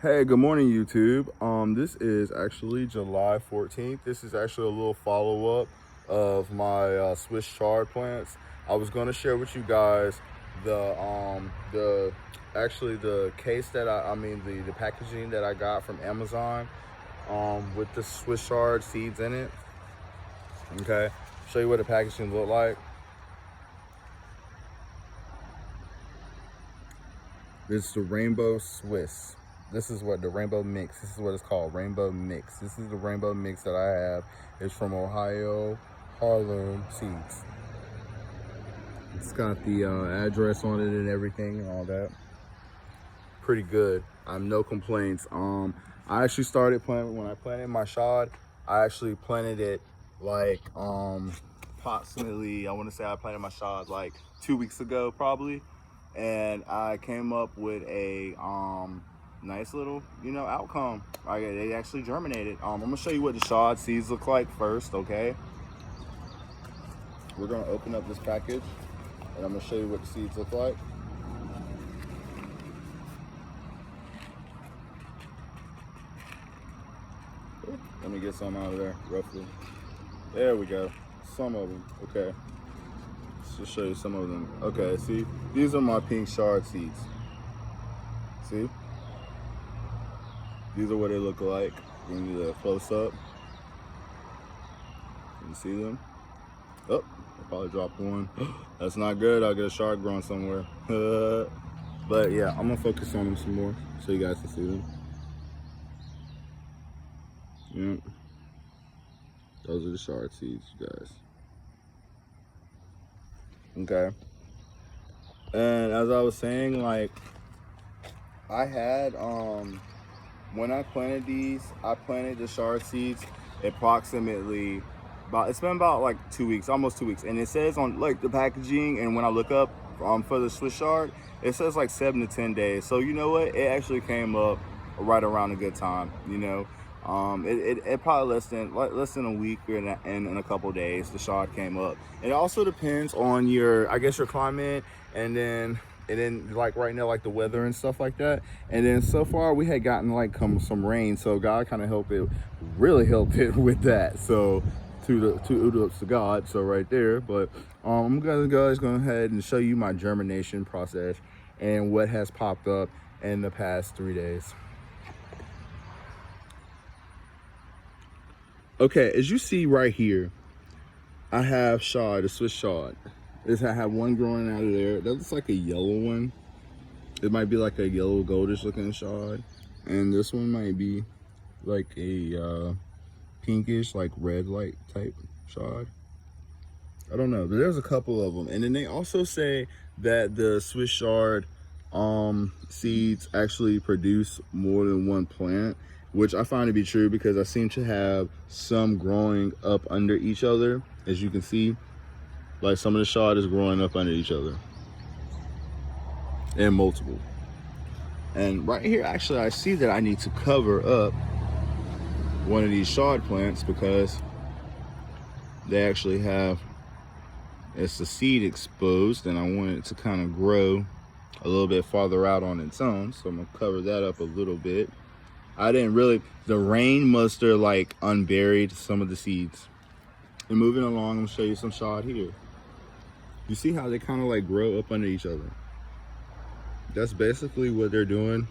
Hey, good morning, YouTube. This is actually July 14th. This is actually a little follow-up of my Swiss chard plants. I was going to share with you guys the actually the case that the packaging that I got from Amazon with the Swiss chard seeds in it. Okay, show you what the packaging look like. It's the Rainbow Swiss. This is what the Rainbow Mix. This is what it's called, Rainbow Mix. This is the Rainbow Mix that I have. It's from Ohio, Harlem Seeds. It's got the address on it and everything and all that. Pretty good. I have no complaints. I actually started planting when I planted my chard. I actually planted it like approximately. I want to say I planted my chard like 2 weeks ago probably, and I came up with a nice little outcome. They actually germinated. I'm gonna show you what the chard seeds look like first. Okay, we're gonna open up this package and I'm gonna show you what the seeds look like. Let me get some out of there roughly. There we go. Some of them. Okay, let's just show you some of them. Okay, see, these are my pink chard seeds. See, these are what they look like. Give you the close up. You see them? Oh, I probably dropped one. That's not good. I'll get a chard growing somewhere. But yeah, I'm gonna focus on them some more so you guys can see them. Yep. Those are the chard seeds, you guys. Okay. And as I was saying, like, I had when I planted these, I planted the chard seeds approximately it's been about like 2 weeks, almost 2 weeks, and it says on like the packaging, and when I look up for the Swiss chard, it says like 7 to 10 days. So you know what, it actually came up right around a good time. It probably less than a week and in a couple days the chard came up. It also depends on your, I guess, your climate, and then like right now, like the weather and stuff like that. And then so far we had gotten like some rain, so God kind of really helped it with that. So two ups to God. So right there. But I'm gonna go ahead and show you my germination process and what has popped up in the past 3 days. Okay, as you see right here, I have chard, a Swiss chard. I have one growing out of there. That looks like a yellow one. It might be like a yellow goldish looking chard. And this one might be like a pinkish, like red light type chard. I don't know, but there's a couple of them. And then they also say that the Swiss chard seeds actually produce more than one plant, which I find to be true because I seem to have some growing up under each other. As you can see, like some of the chard is growing up under each other and multiple. And right here, actually, I see that I need to cover up one of these chard plants because they actually have, it's the seed exposed, and I want it to kind of grow a little bit farther out on its own. So I'm gonna cover that up a little bit. I didn't really, the rain must have like unburied some of the seeds. And moving along, I'm gonna show you some chard here. You see how they kind of like grow up under each other? That's basically what they're doing.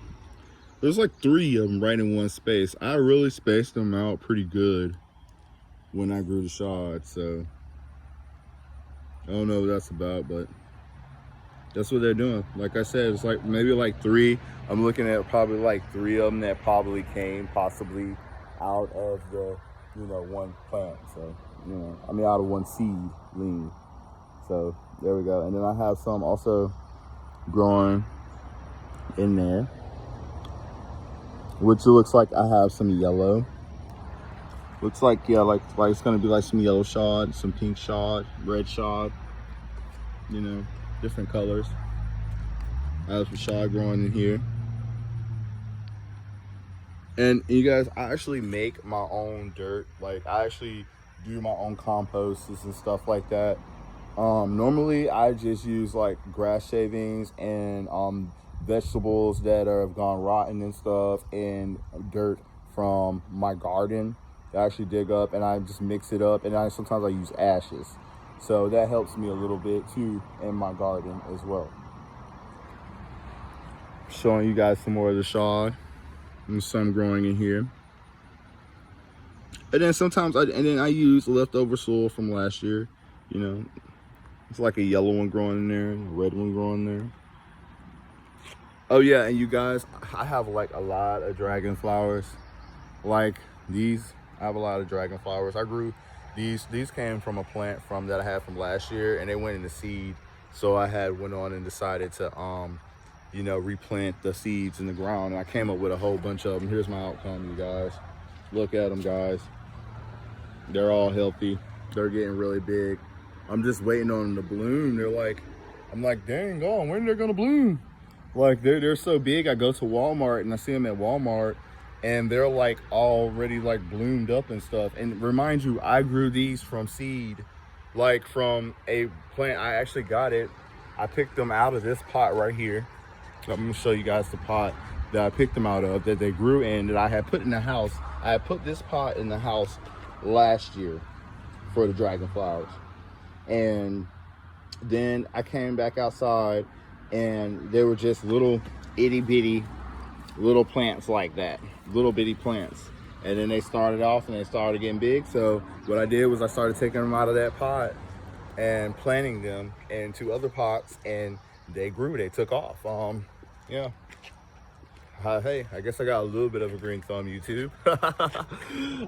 There's like 3 of them right in one space. I really spaced them out pretty good when I grew the chard, so I don't know what that's about, but that's what they're doing. Like I said, it's like maybe like 3. I'm looking at probably like 3 of them that probably came possibly out of the, one plant. So, out of one seedling. So there we go. And then I have some also growing in there, which looks like I have some yellow. Looks like, yeah, like it's gonna be like some yellow chard, some pink chard, red chard, different colors. I have some chard growing in here. And you guys, I actually make my own dirt. Like, I actually do my own composts and stuff like that. Normally I just use like grass shavings and vegetables that have gone rotten and stuff, and dirt from my garden. I actually dig up and I just mix it up, and sometimes I use ashes. So that helps me a little bit too in my garden as well. Showing you guys some more of the chard and some growing in here. And then sometimes I use leftover soil from last year. You know, it's like a yellow one growing in there, a red one growing there. Oh yeah, and you guys, I have like a lot of dragon flowers. Like these, I have a lot of dragon flowers. I grew these came from a plant that I had from last year, and they went into seed. So I went on and decided to you know, replant the seeds in the ground, and I came up with a whole bunch of them. Here's my outcome, you guys. Look at them, guys. They're all healthy. They're getting really big. I'm just waiting on them to bloom. I'm like, dang on, when they're gonna bloom? Like they're so big. I go to Walmart and I see them at Walmart, and they're like already like bloomed up and stuff. And remind you, I grew these from seed, like from a plant. I actually got it. I picked them out of this pot right here. I'm gonna show you guys the pot that I picked them out of, that they grew in, that I had put in the house. I had put this pot in the house last year for the dragon flowers, and then I came back outside and they were just little itty bitty little plants like that, little bitty plants. And then they started off and they started getting big. So what I did was I started taking them out of that pot and planting them into other pots, and they grew, they took off. Yeah. Hey, I guess I got a little bit of a green thumb, YouTube.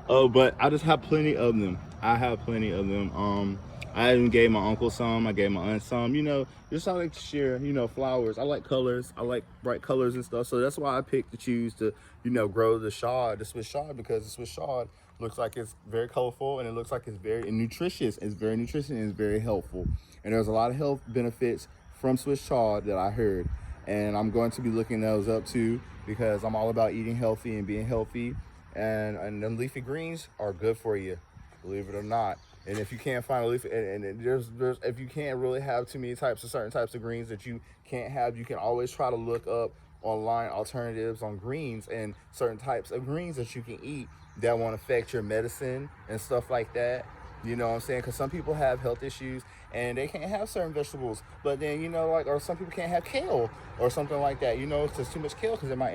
Oh, but I just have plenty of them. I have plenty of them. I even gave my uncle some, I gave my aunt some, you know, just I like to share, you know, flowers. I like colors, I like bright colors and stuff. So that's why I picked to choose to, you know, grow the chard, the Swiss chard, because the Swiss chard looks like it's very colorful, and it looks like it's very nutritious. It's very nutritious and it's very helpful. And there's a lot of health benefits from Swiss chard that I heard. And I'm going to be looking those up too, because I'm all about eating healthy and being healthy. And them leafy greens are good for you, believe it or not. And if you can't find a leaf, and there's if you can't really have too many certain types of greens that you can't have, you can always try to look up online alternatives on greens and certain types of greens that you can eat that won't affect your medicine and stuff like that. You know what I'm saying? Because some people have health issues and they can't have certain vegetables, but then, you know, like, or some people can't have kale or something like that, you know, it's just too much kale because it might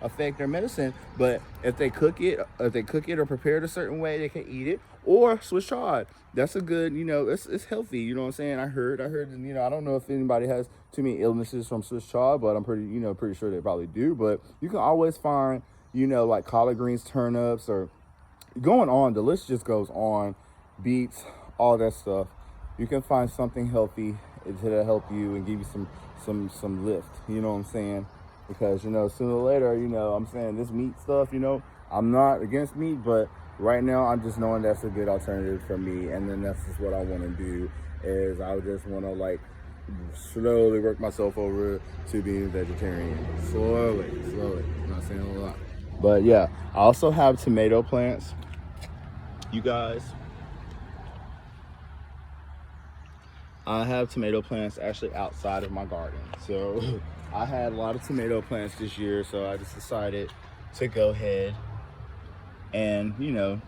affect their medicine. But if they cook it or prepare it a certain way, they can eat it. Or Swiss chard, that's a good, you know, it's healthy, you know what I'm saying? I heard, you know, I don't know if anybody has too many illnesses from Swiss chard, but I'm pretty sure they probably do. But you can always find, you know, like collard greens, turnips, or going on, the list just goes on, beets, all that stuff. You can find something healthy to help you and give you some lift, you know what I'm saying? Because, you know, sooner or later, you know, I'm saying this meat stuff, you know, I'm not against meat, but right now I'm just knowing that's a good alternative for me. And then that's just what I want to do, is I just want to like slowly work myself over to being a vegetarian. Slowly, I'm not saying a lot. But yeah, I also have tomato plants, you guys. I have tomato plants actually outside of my garden. So I had a lot of tomato plants this year, so I just decided to go ahead and, you know,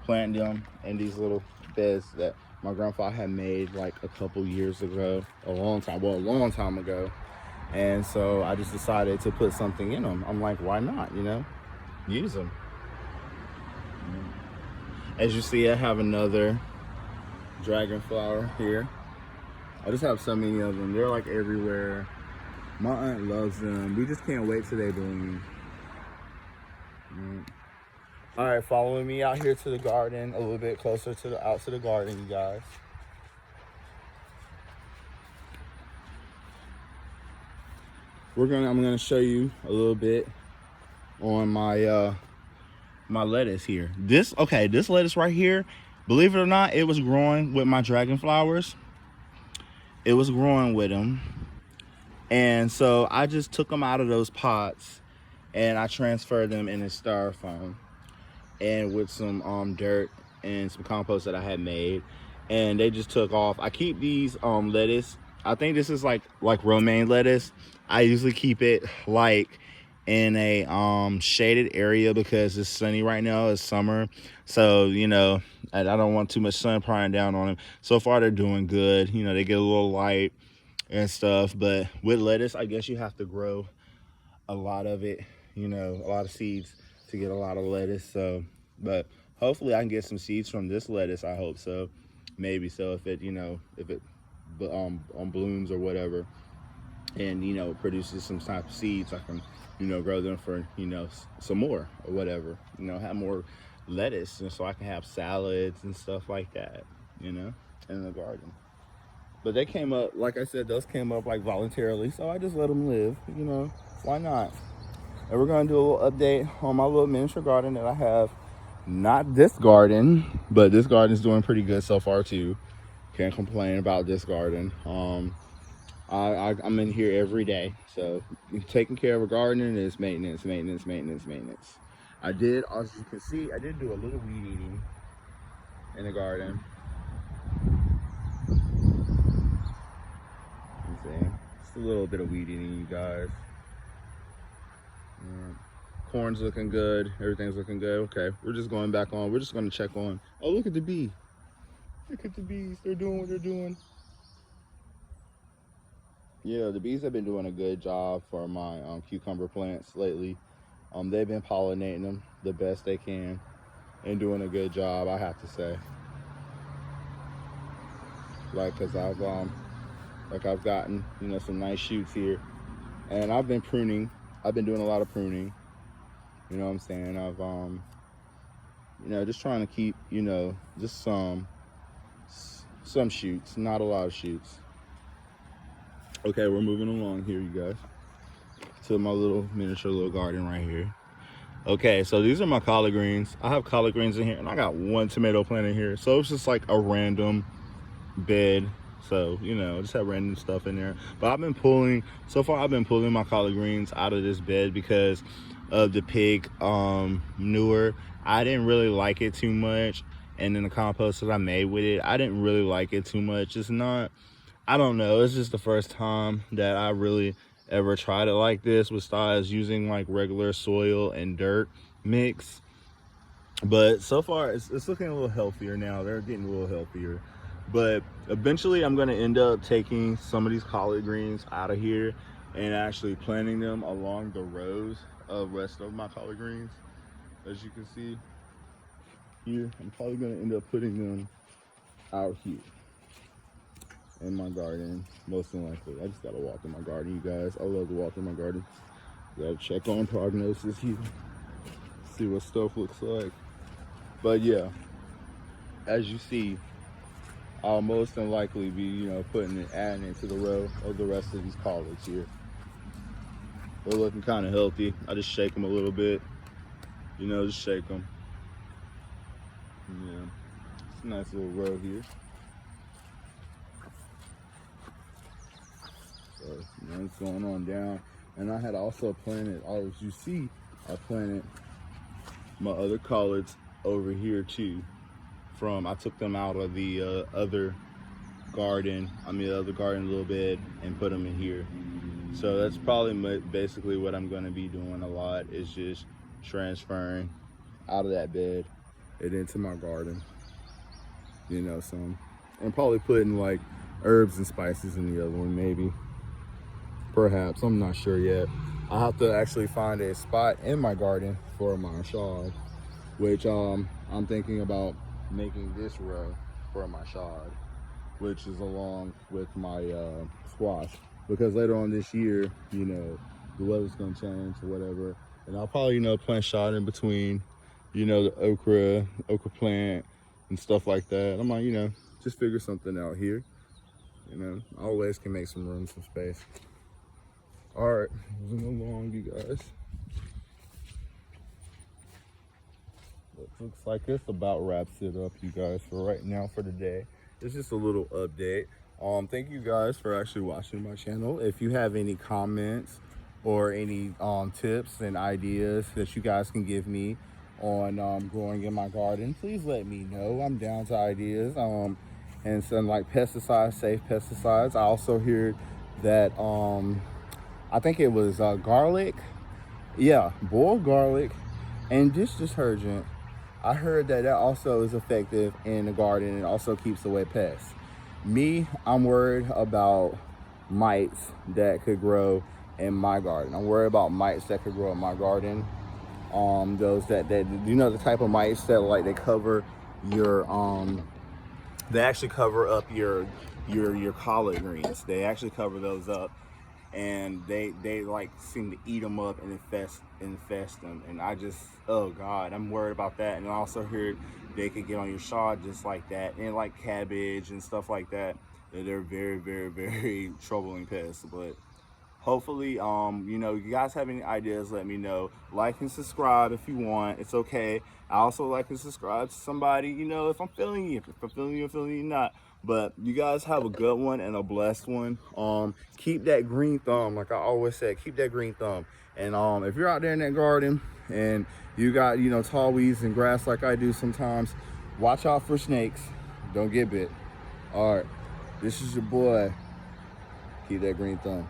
plant them in these little beds that my grandfather had made like a couple years ago, a long time ago. And so I just decided to put something in them. I'm like, why not, you know, use them. As you see, I have another dragon flower here. I just have so many of them. They're like everywhere. My aunt loves them. We just can't wait till they bloom. All right, following me out here to the garden, a little bit closer out to the garden, you guys. I'm gonna show you a little bit on my my lettuce here. This lettuce right here, believe it or not, it was growing with my dragon flowers. It was growing with them. And so I just took them out of those pots and I transferred them in a styrofoam and with some dirt and some compost that I had made, and they just took off. I keep these lettuce I think this is like romaine lettuce. I usually keep it like in a shaded area because it's sunny right now. It's summer, so you know I don't want too much sun prying down on them. So far they're doing good. You know, they get a little light and stuff, but with lettuce I guess you have to grow a lot of it, you know, a lot of seeds to get a lot of lettuce. So but hopefully I can get some seeds from this lettuce. I hope so, maybe. So if it, you know, if it blooms or whatever, and you know produces some type of seeds, I can, you know, grow them for, you know, some more or whatever, you know, have more lettuce, and so I can have salads and stuff like that, you know, in the garden. But they came up, like I said, those came up like voluntarily, so I just let them live, you know, why not? And we're gonna do a little update on my little miniature garden that I have. Not this garden, but this garden is doing pretty good so far too. Can't complain about this garden. I'm in here every day, so taking care of a garden is maintenance, maintenance, maintenance, maintenance. I did, as you can see, I did do a little weed eating in the garden. You see, just a little bit of weed eating, you guys. Corn's looking good, everything's looking good. Okay, we're just going back on. We're just going to check on. Oh, look at the bee. Look at the bees. They're doing what they're doing. Yeah, the bees have been doing a good job for my cucumber plants lately. They've been pollinating them the best they can and doing a good job, I have to say. Like, cause I've gotten, you know, some nice shoots here, and I've been pruning. I've been doing a lot of pruning. You know what I'm saying? I've you know, just trying to keep, you know, just some shoots, not a lot of shoots. Okay, we're moving along here, you guys, to my little miniature little garden right here. Okay, so these are my collard greens. I have collard greens in here, and I got one tomato plant in here. So it's just like a random bed. So, you know, just have random stuff in there. But I've been pulling, so far I've been pulling my collard greens out of this bed because of the pig manure. I didn't really like it too much. And then the compost that I made with it, I didn't really like it too much. It's not, I don't know, it's just the first time that I really ever tried it like this, besides using like regular soil and dirt mix. But so far it's looking a little healthier now. They're getting a little healthier. But eventually I'm going to end up taking some of these collard greens out of here and actually planting them along the rows of rest of my collard greens. As you can see here, I'm probably going to end up putting them out here in my garden, most than likely. I just gotta walk in my garden, you guys. I love to walk in my garden. Gotta check on prognosis here, see what stuff looks like. But yeah, as you see, I'll most than likely be, you know, adding it to the row of the rest of these collards here. They're looking kind of healthy. I just shake them a little bit, you know, just shake them. Yeah, it's a nice little row here. So, you know, it's going on down. And I had also planted, as you see, I planted my other collards over here too. I took them out of the other garden a little bit, and put them in here. So that's probably basically what I'm gonna be doing a lot, is just transferring out of that bed and into my garden. You know, and probably putting like herbs and spices in the other one, maybe. Perhaps, I'm not sure yet. I'll have to actually find a spot in my garden for my chard, which I'm thinking about making this row for my chard, which is along with my squash, because later on this year, you know, the weather's gonna change or whatever, and I'll probably, you know, plant chard in between, you know, the okra plant and stuff like that. I might, you know, just figure something out here. You know, always can make some room, some space. All right, moving along, you guys. Looks like this about wraps it up, you guys, for right now, for today. It's just a little update. Thank you guys for actually watching my channel. If you have any comments or any tips and ideas that you guys can give me on growing in my garden, please let me know. I'm down to ideas. and some like pesticides, safe pesticides. I also heard that I think it was garlic, yeah, boiled garlic and dish detergent. I heard that that also is effective in the garden and also keeps away pests. Me, I'm worried about mites that could grow in my garden. I'm worried about mites that could grow in my garden. Those that you know, the type of mites that like they cover your they actually cover up your collard greens. They actually cover those up, and they like seem to eat them up and infest them. And I just, oh God, I'm worried about that. And I also heard they could get on your chard just like that, and like cabbage and stuff like that. They're very, very, very troubling pests. But hopefully, you know, you guys have any ideas, let me know. Like and subscribe if you want. It's okay. I also like and subscribe to somebody, you know, if I'm feeling you. If I'm feeling you, I'm feeling you not. But you guys have a good one and a blessed one. Keep that green thumb, like I always said, keep that green thumb. And if you're out there in that garden and you got, you know, tall weeds and grass like I do sometimes, watch out for snakes. Don't get bit. All right, this is your boy. Keep that green thumb.